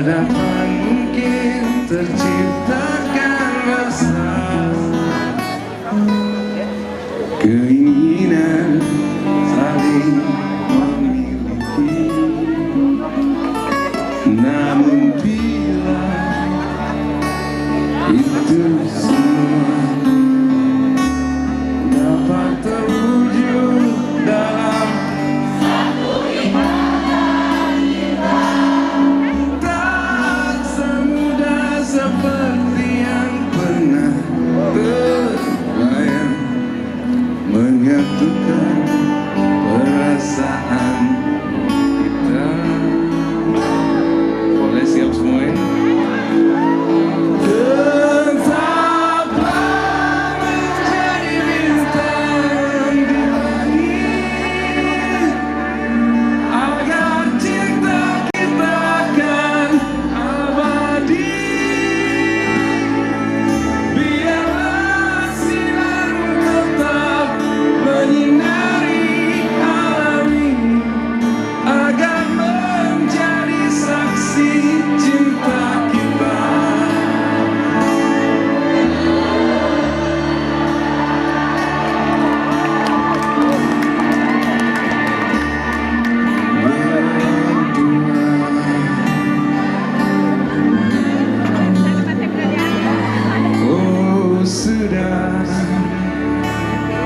dapat mungkin terciptakan rasa keinginan saling memiliki. Namun bila itu semua dapat terwujud dalam satu ikatan cinta, tak semudah seperti yang pernah terbayang menyatukan perasaan kita. Boleh siap semua ya?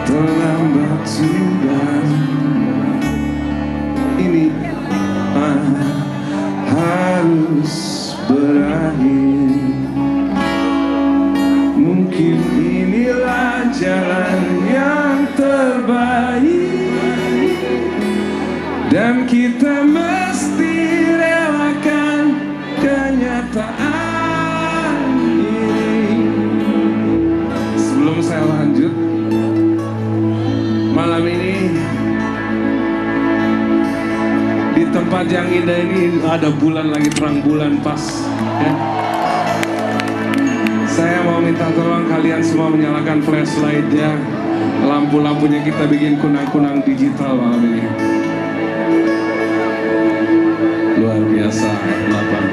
Terlambat sudah, ini harus berakhir. Mungkin inilah jalan yang terbaik, dan kita mesti relakan kenyataan ini. Sebelum saya lanjut, malam ini di tempat yang indah ini ada bulan, lagi terang bulan pas ya. Saya mau minta tolong kalian semua menyalakan flashlight-nya. Lampu-lampunya kita bikin kunang-kunang digital malam ini. Luar biasa 8